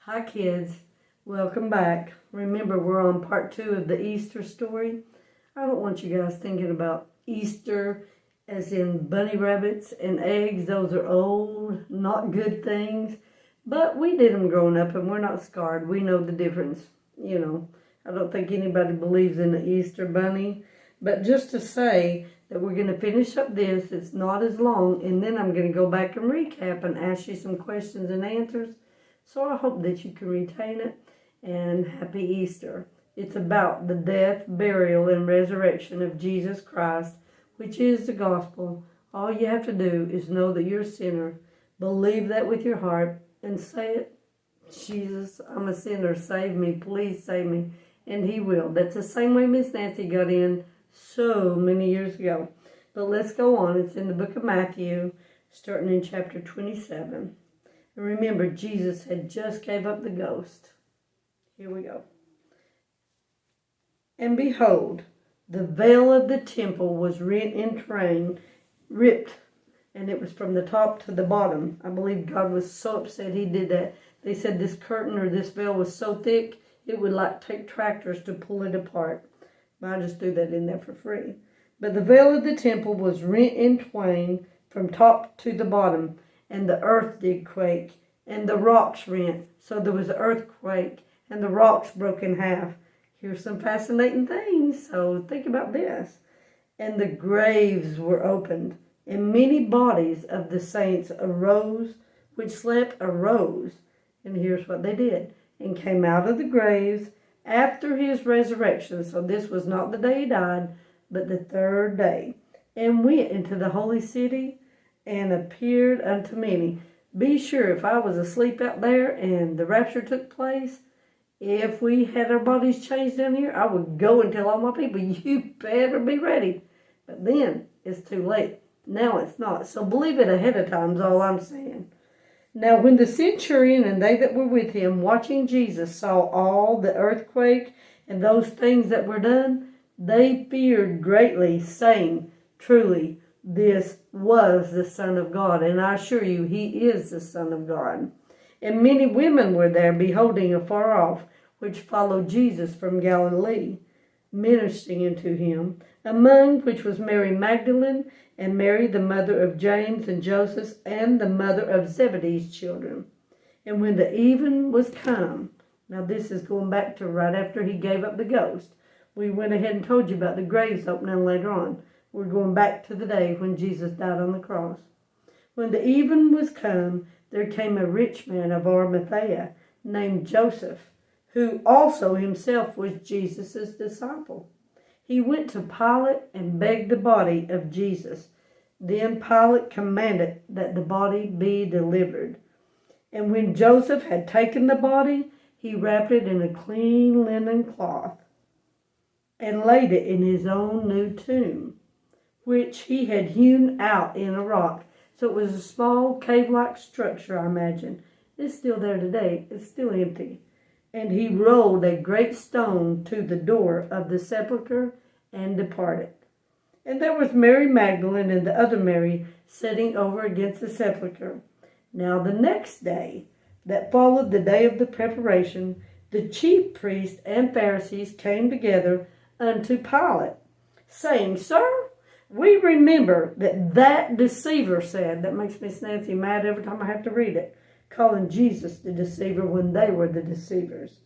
Hi kids, welcome back. Remember, we're on part 2 of the Easter story. I don't want you guys thinking about Easter as in bunny rabbits and eggs. Those are old, not good things. But we did them growing up and we're not scarred. We know the difference. I don't think anybody believes in the Easter bunny. But just to say that we're going to finish up this, it's not as long, and then I'm going to go back and recap and ask you some questions and answers. So I hope that you can retain it, and happy Easter. It's about the death, burial, and resurrection of Jesus Christ, which is the gospel. All you have to do is know that you're a sinner, believe that with your heart, and say it. Jesus, I'm a sinner, save me, please save me. And he will. That's the same way Miss Nancy got in so many years ago. But let's go on. It's in the book of Matthew, starting in chapter 27. Remember, Jesus had just gave up the ghost. Here we go. And behold, the veil of the temple was rent in twain, ripped, and it was from the top to the bottom. I believe God was so upset he did that. They said this curtain or this veil was so thick, it would like take tractors to pull it apart. But I just threw that in there for free. But the veil of the temple was rent in twain from top to the bottom, and the earth did quake, and the rocks rent. So there was an earthquake, and the rocks broke in half. Here's some fascinating things, so think about this. And the graves were opened, and many bodies of the saints which slept arose. And here's what they did. And came out of the graves after his resurrection. So this was not the day he died, but the third day. And went into the holy city, and appeared unto many. Be sure, if I was asleep out there and the rapture took place, if we had our bodies changed down here, I would go and tell all my people, you better be ready. But then it's too late. Now it's not. So believe it ahead of time is all I'm saying. Now when the centurion and they that were with him watching Jesus saw all the earthquake and those things that were done, they feared greatly, saying, truly, this was the Son of God. And I assure you, he is the Son of God. And many women were there, beholding afar off, which followed Jesus from Galilee, ministering unto him, among which was Mary Magdalene, and Mary the mother of James and Joseph, and the mother of Zebedee's children. And when the even was come, now this is going back to right after he gave up the ghost. We went ahead and told you about the graves opening later on. We're going back to the day when Jesus died on the cross. When the even was come, there came a rich man of Arimathea, named Joseph, who also himself was Jesus' disciple. He went to Pilate and begged the body of Jesus. Then Pilate commanded that the body be delivered. And when Joseph had taken the body, he wrapped it in a clean linen cloth and laid it in his own new tomb, which he had hewn out in a rock. So it was a small cave-like structure, I imagine. It's still there today. It's still empty. And he rolled a great stone to the door of the sepulchre and departed. And there was Mary Magdalene and the other Mary sitting over against the sepulchre. Now the next day that followed the day of the preparation, the chief priests and Pharisees came together unto Pilate, saying, Sir, we remember that deceiver said, that makes Miss Nancy mad every time I have to read it, calling Jesus the deceiver when they were the deceivers.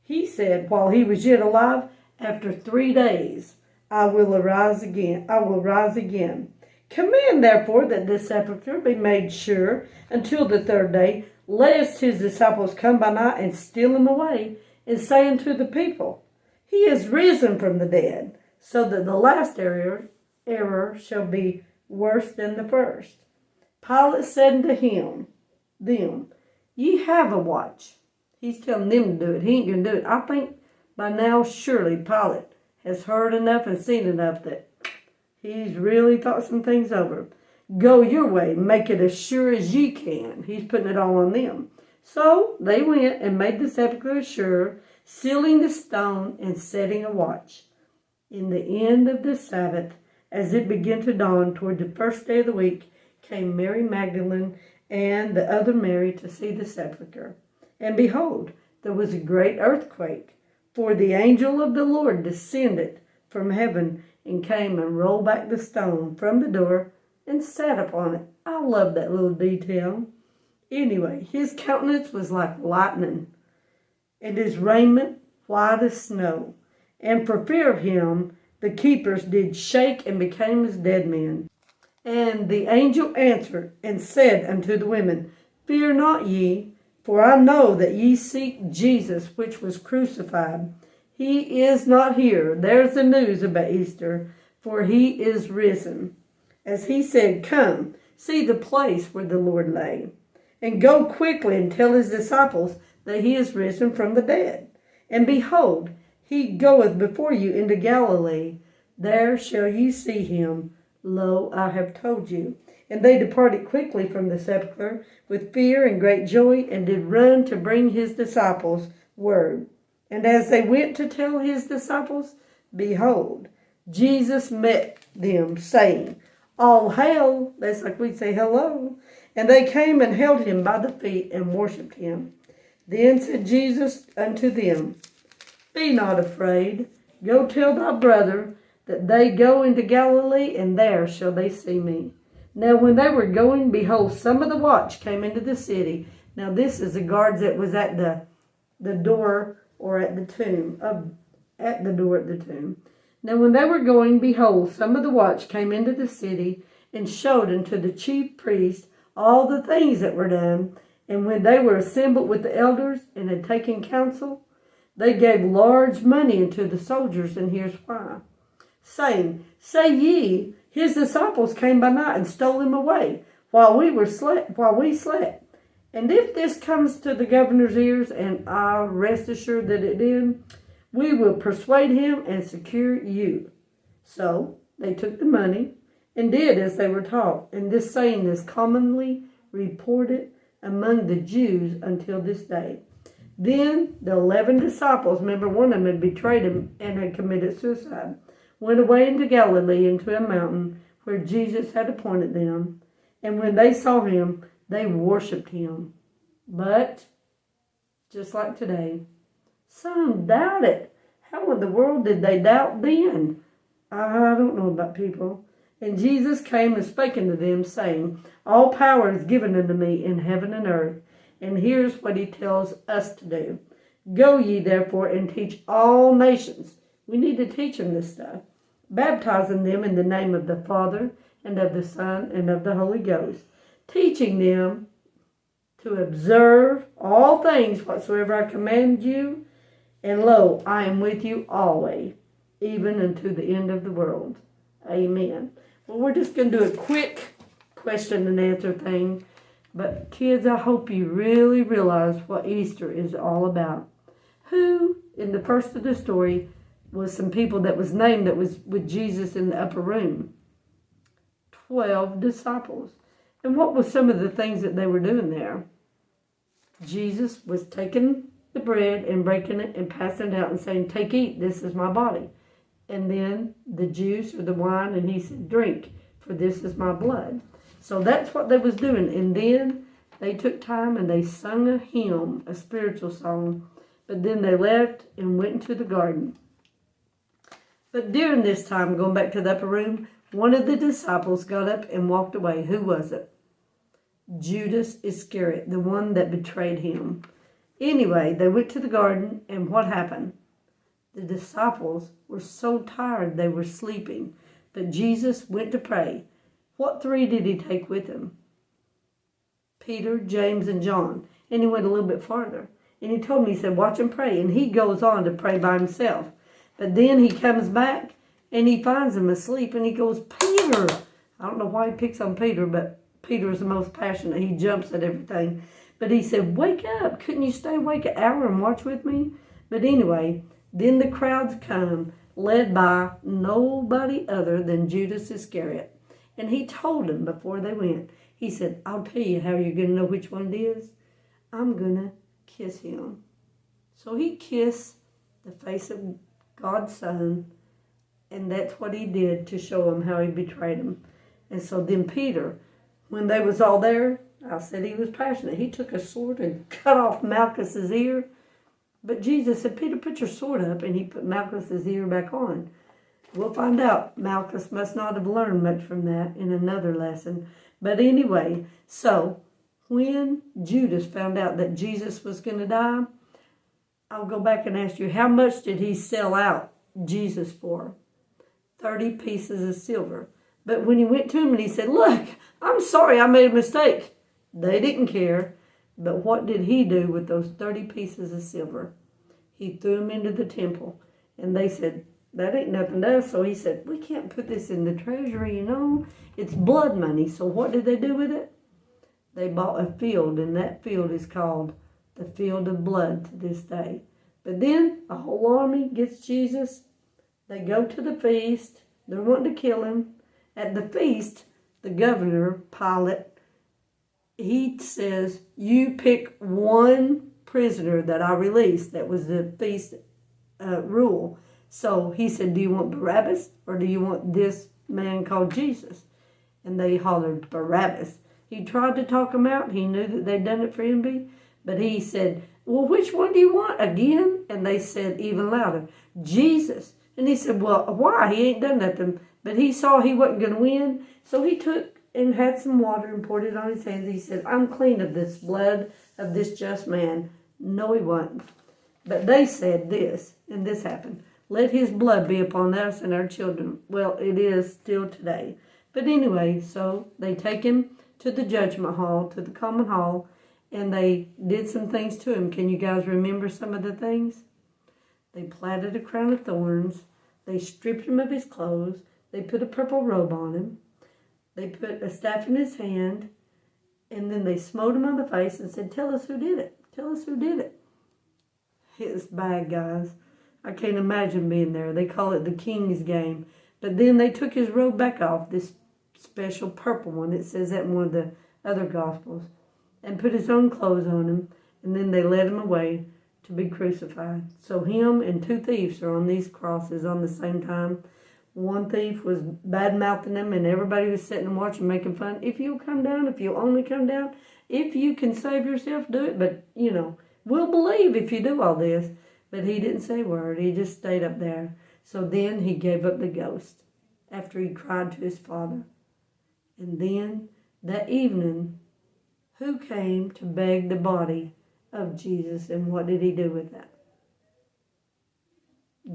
He said, while he was yet alive, after 3 days I will rise again. Command therefore that this sepulchre be made sure until the third day, lest his disciples come by night and steal him away, and say unto the people, He is risen from the dead, so that the last error shall be worse than the first. Pilate said unto them, Ye have a watch. He's telling them to do it. He ain't going to do it. I think by now surely Pilate has heard enough and seen enough that he's really thought some things over. Go your way, make it as sure as ye can. He's putting it all on them. So they went and made the sepulchre sure, sealing the stone and setting a watch. In the end of the Sabbath, as it began to dawn toward the first day of the week, came Mary Magdalene and the other Mary to see the sepulchre. And behold, there was a great earthquake, for the angel of the Lord descended from heaven and came and rolled back the stone from the door and sat upon it. I love that little detail. Anyway, his countenance was like lightning, and his raiment white as snow. And for fear of him, the keepers did shake and became as dead men. And the angel answered and said unto the women, Fear not ye, for I know that ye seek Jesus, which was crucified. He is not here. There's the news about Easter, for he is risen. As he said, Come, see the place where the Lord lay, and go quickly and tell his disciples that he is risen from the dead. And behold, he goeth before you into Galilee. There shall ye see him. Lo, I have told you. And they departed quickly from the sepulchre with fear and great joy, and did run to bring his disciples word. And as they went to tell his disciples, behold, Jesus met them, saying, All hail. That's like we say hello. And they came and held him by the feet and worshipped him. Then said Jesus unto them, Be not afraid. Go tell thy brother that they go into Galilee, and there shall they see me. Now when they were going, behold, some of the watch came into the city. Now this is the guards that was at the door or at the tomb, at the door at the tomb. Now when they were going, behold, some of the watch came into the city, and showed unto the chief priest all the things that were done. And when they were assembled with the elders, and had taken counsel, they gave large money unto the soldiers, and here's why. Saying, Say ye, his disciples came by night and stole him away, while we slept. And if this comes to the governor's ears, and I rest assured that it did, we will persuade him and secure you. So they took the money and did as they were taught. And this saying is commonly reported among the Jews until this day. Then the 11 disciples, remember one of them had betrayed him and had committed suicide, went away into Galilee, into a mountain where Jesus had appointed them. And when they saw him, they worshipped him. But, just like today, some doubted. How in the world did they doubt then? I don't know about people. And Jesus came and spake unto them, saying, All power is given unto me in heaven and earth. And here's what he tells us to do. Go ye therefore and teach all nations. We need to teach them this stuff. Baptizing them in the name of the Father, and of the Son, and of the Holy Ghost. Teaching them to observe all things whatsoever I command you. And lo, I am with you always, even unto the end of the world. Amen. Well, we're just going to do a quick question and answer thing. But kids, I hope you really realize what Easter is all about. Who, in the first of the story, was some people that was named that was with Jesus in the upper room? 12 disciples. And what was some of the things that they were doing there? Jesus was taking the bread and breaking it and passing it out and saying, Take, eat, this is my body. And then the juice or the wine, and he said, Drink, for this is my blood. So that's what they was doing. And then they took time and they sung a hymn, a spiritual song. But then they left and went into the garden. But during this time, going back to the upper room, one of the disciples got up and walked away. Who was it? Judas Iscariot, the one that betrayed him. Anyway, they went to the garden, and what happened? The disciples were so tired they were sleeping. But Jesus went to pray. What three did he take with him? Peter, James, and John. And he went a little bit farther. And he told me, he said, watch him pray. And he goes on to pray by himself. But then he comes back and he finds him asleep. And he goes, Peter. I don't know why he picks on Peter, but Peter is the most passionate. He jumps at everything. But he said, wake up. Couldn't you stay awake an hour and watch with me? But anyway, then the crowds come, led by nobody other than Judas Iscariot. And he told them before they went, he said, I'll tell you how you're going to know which one it is. I'm going to kiss him. So he kissed the face of God's Son, and that's what he did to show him how he betrayed him. And so then Peter, when they was all there, I said he was passionate. He took a sword and cut off Malchus's ear. But Jesus said, Peter, put your sword up, and he put Malchus's ear back on. We'll find out. Malchus must not have learned much from that in another lesson. But anyway, so when Judas found out that Jesus was going to die, I'll go back and ask you, how much did he sell out Jesus for? 30 pieces of silver. But when he went to him and he said, look, I'm sorry, I made a mistake. They didn't care. But what did he do with those 30 pieces of silver? He threw them into the temple. And they said, that ain't nothing to us. So he said, we can't put this in the treasury, you know. It's blood money. So what did they do with it? They bought a field, and that field is called the Field of Blood to this day. But then a whole army gets Jesus. They go to the feast. They're wanting to kill him. At the feast, the governor, Pilate, he says, you pick one prisoner that I released. That was the feast rule. So he said, do you want Barabbas or do you want this man called Jesus? And they hollered, Barabbas. He tried to talk them out. He knew that they'd done it for envy. But he said, well, which one do you want again? And they said even louder, Jesus. And he said, well, why? He ain't done nothing. But he saw he wasn't going to win. So he took and had some water and poured it on his hands. He said, I'm clean of this blood of this just man. No, he wasn't. But they said this, and this happened. Let his blood be upon us and our children. Well, it is still today. But anyway, so they take him to the judgment hall, to the common hall, and they did some things to him. Can you guys remember some of the things? They plaited a crown of thorns. They stripped him of his clothes. They put a purple robe on him. They put a staff in his hand. And then they smote him on the face and said, tell us who did it. Tell us who did it. It's bad, guys. I can't imagine being there. They call it the King's Game. But then they took his robe back off, this special purple one. It says that in one of the other Gospels. And put his own clothes on him. And then they led him away to be crucified. So him and two thieves are on these crosses on the same time. One thief was bad-mouthing him, and everybody was sitting and watching, making fun. If you'll come down, if you'll only come down, if you can save yourself, do it. But, you know, we'll believe if you do all this. But he didn't say a word. He just stayed up there. So then he gave up the ghost after he cried to his Father. And then that evening, who came to beg the body of Jesus, and what did he do with that?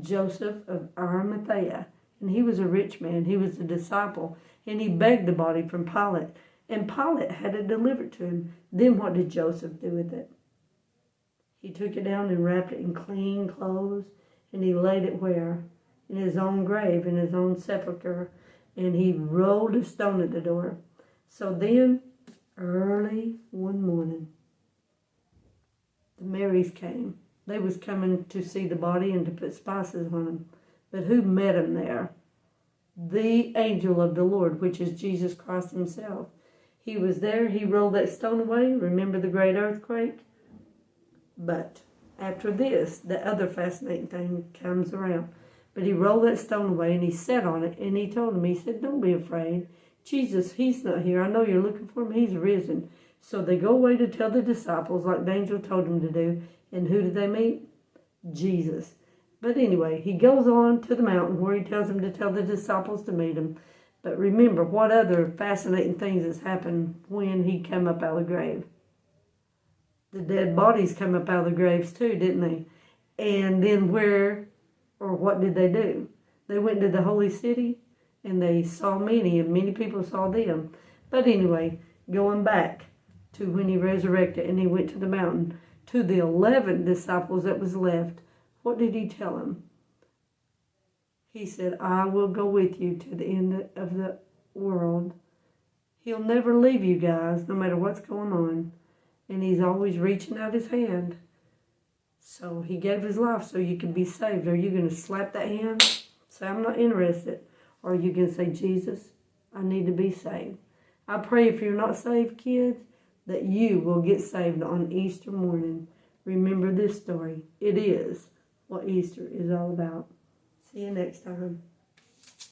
Joseph of Arimathea. And he was a rich man. He was a disciple. And he begged the body from Pilate. And Pilate had it delivered to him. Then what did Joseph do with it? He took it down and wrapped it in clean clothes. And he laid it where? In his own grave, in his own sepulcher. And he rolled a stone at the door. So then, early one morning, the Marys came. They was coming to see the body and to put spices on him. But who met him there? The angel of the Lord, which is Jesus Christ himself. He was there. He rolled that stone away. Remember the great earthquake? But after this, the other fascinating thing comes around. But he rolled that stone away and he sat on it and he told him, he said, don't be afraid. Jesus, he's not here. I know you're looking for him. He's risen. So they go away to tell the disciples like the angel told them to do. And who did they meet? Jesus. But anyway, he goes on to the mountain where he tells them to tell the disciples to meet him. But remember, what other fascinating things has happened when he came up out of the grave? The dead bodies come up out of the graves too, didn't they? And then where, or what did they do? They went to the holy city and they saw many, and many people saw them. But anyway, going back to when he resurrected and he went to the mountain, to the 11 disciples that was left, what did he tell them? He said, I will go with you to the end of the world. He'll never leave you guys, no matter what's going on. And he's always reaching out his hand. So he gave his life so you can be saved. Are you going to slap that hand? Say, I'm not interested. Or are you going to say, Jesus, I need to be saved. I pray if you're not saved, kids, that you will get saved on Easter morning. Remember this story. It is what Easter is all about. See you next time.